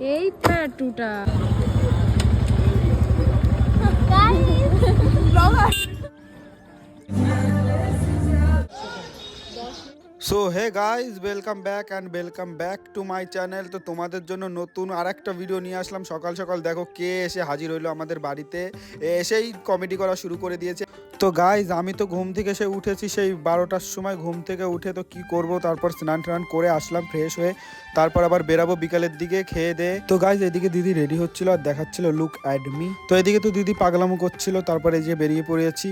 এই ট্যাটুটা so hey guys welcome back to my channel. তো তোমাদের জন্য নতুন আর একটা ভিডিও নিয়ে আসলাম। সকাল সকাল দেখো কে এসে হাজির হইলো আমাদের বাড়িতে, এসেই কমেডি করা শুরু করে দিয়েছে। তো গাইজ আমি তো ঘুম থেকে এসে উঠেছি সেই 12টার সময়, ঘুম থেকে উঠে তো কি করব, তারপর স্নান টান করে আসলাম ফ্রেশ হয়ে, তারপর আবার বেরাবো বিকালের দিকে খেয়ে দে। তো গাইজ এদিকে দিদি রেডি হচ্ছিল আর দেখাচ্ছিল লুক অ্যাট মি। তো এদিকে তো দিদি পাগলামো করছিল, তারপরে এই যে বেরিয়ে পড়েছি।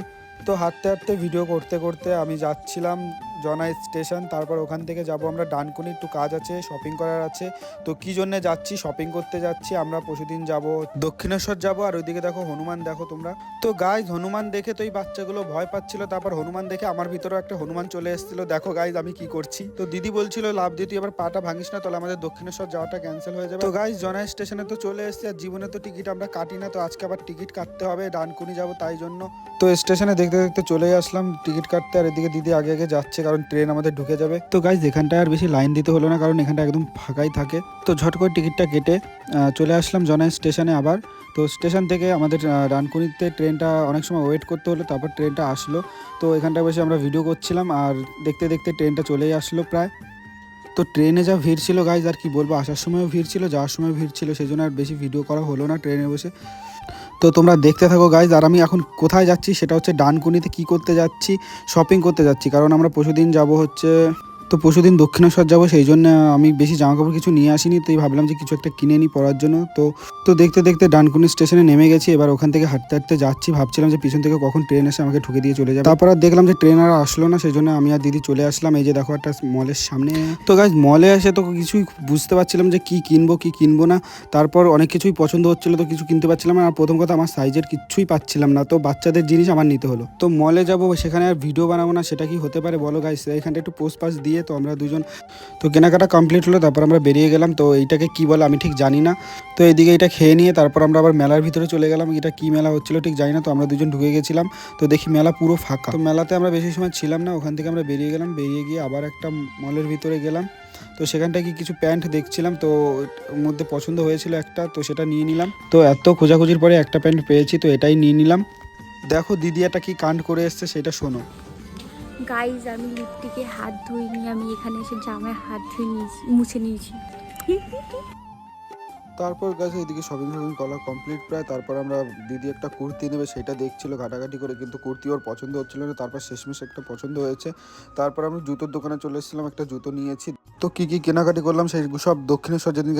তো হাঁটতে হাঁটতে ভিডিও করতে করতে আমি যাচ্ছিলাম জনাই স্টেশন, তারপর ওখান থেকে যাব আমরা ডানকুনি, একটু কাজ আছে, শপিং করার আছে। তো কি জন্য যাচ্ছি, শপিং করতে যাচ্ছি আমরা। পরশুদিন যাব দক্ষিণেশ্বর যাব, আর ওইদিকে দেখো হনুমান দেখো তোমরা। তো গাইজ হনুমান দেখে তো এই বাচ্চাগুলো ভয় পাচ্ছিল, তারপর হনুমান দেখে আমার ভিতরেও একটা হনুমান চলে এসেছিল। দেখো গাইজ আমি কি করছি। তো দিদি বলছিল লাভ দিয়ে তুই এবার পাটা ভাঙিস না, তাহলে আমাদের দক্ষিণেশ্বর যাওয়াটা ক্যান্সেল হয়ে যাবে। তো গাইজ জনাই স্টেশনে তো চলে এসেছি, আর জীবনে তো টিকিট আমরা কাটি না, তো আজকে আবার টিকিট কাটতে হবে, ডানকুনি যাব তাই জন্য। তো স্টেশনে দেখতে দেখতে চলে আসলাম টিকিট কাটতে, আর এদিকে দিদি আগে আগে যাচ্ছে কারণ ট্রেন আমাদের ঢুকে যাবে। তো গাইজ এখানটায় আর বেশি লাইন দিতে হলো না, কারণ এখানটা একদম ফাঁকাই থাকে। তো ঝট করে টিকিটটা কেটে চলে আসলাম জনাই স্টেশনে আবার। তো স্টেশন থেকে আমাদের ডানকুনিতে ট্রেনটা অনেক সময় ওয়েট করতে হলো, তারপর ট্রেনটা আসলো। তো এখানটায় বসে আমরা ভিডিও করছিলাম, আর দেখতে দেখতে ট্রেনটা চলেই আসলো প্রায়। তো ট্রেনে যা ভিড় ছিল গাইজ, আর কি বলবো, আসার সময়ও ভিড় ছিল, যাওয়ার সময় ভিড় ছিল, সেই জন্য আর বেশি ভিডিও করা হলো না ট্রেনে বসে। তো তোমরা দেখতে থাকো গাইজ। আর আমি এখন কোথায় যাচ্ছি সেটা হচ্ছে ডানকুনিতে। কি করতে যাচ্ছি, শপিং করতে যাচ্ছি, কারণ আমরা পরশুদিন যাব হচ্ছে, তো পরশুদিন দক্ষিণেশ্বর যাবো, সেই জন্য আমি বেশি জামাকাপড় কিছু নিয়ে আসিনি, তাই ভাবলাম যে কিছু একটা কিনে নিই পরার জন্য। তো তো দেখতে দেখতে ডানকুনি স্টেশনে নেমে গেছি, এবার ওখান থেকে হাঁটতে হাঁটতে যাচ্ছি, ভাবছিলাম যে পিছন থেকে কখন ট্রেন এসে আমাকে ঠুকে দিয়ে চলে যাবে। তারপর আর দেখলাম যে ট্রেন আর আসলো না, সেই জন্য আমি আর দিদি চলে আসলাম এই যে দেখো একটা মলের সামনে। তো গাইজ মলে এসে তো কিছুই বুঝতে পারছিলাম যে কি কিনবো কি কিনবো না। তারপর অনেক কিছুই পছন্দ হচ্ছিল, তো কিছু কিনতে পারছিলাম না। আর প্রথম কথা আমার সাইজের কিচ্ছুই পাচ্ছিলাম না, তো বাচ্চাদের জিনিস আমার নিতে হলো। তো মলে যাবো, সেখানে আর ভিডিও বানাবো না, সেটা কি হতে পারে বলো গাইস। এখানটা একটু পোস্ট পাস দিয়ে তো আমরা দুজন, তো কেনাকাটা কমপ্লিট হলো, তারপর আমরা বেরিয়ে গেলাম। তো এইটাকে কি বলে আমি ঠিক জানি না। তো এইদিকে এটা খেয়ে নিয়ে তারপর আমরা আবার মেলার ভিতরে চলে গেলাম। এটা কি মেলা হচ্ছিল ঠিক জানি না, তো আমরা দুজন ঢুকে গেছিলাম। তো দেখি মেলা পুরো ফাঁকা। তো মেলাতে আমরা বেশি সময় ছিলাম না, ওখান থেকে আমরা বেরিয়ে গেলাম। বেরিয়ে গিয়ে আবার একটা মলের ভিতরে গেলাম। তো সেখানটায় কি কিছু প্যান্ট দেখছিলাম, তো ওর মধ্যে পছন্দ হয়েছিল একটা, তো সেটা নিয়ে নিলাম। তো এত খোঁজাখুঁজির পরে একটা প্যান্ট পেয়েছি, তো এটাই নিয়ে নিলাম। দেখো দিদি একটা কি কাণ্ড করে এসছে সেটা শোনো। গাইজ আমি লিপটিকে হাত ধুইনি, আমি এখানে এসে জামায় হাত ধুয়ে নিয়েছি, মুছে নিয়েছি। তারপর গাছ এদিকে শপিং করা কমপ্লিট প্রায়। তারপর আমরা দিদি একটা কুর্তি নেবে সেটা দেখছিল ঘাটাঘাটি করে, কিন্তু কুর্তি ওর পছন্দ হচ্ছিল না। তারপর শেষমেশ একটা পছন্দ হয়েছে। তারপর আমি জুতোর দোকানে চলে এসেছিলাম, একটা জুতো নিয়েছি। তো কি কি কেনাকাটি করলাম সেই সব দক্ষিণেশ্বর যেদিন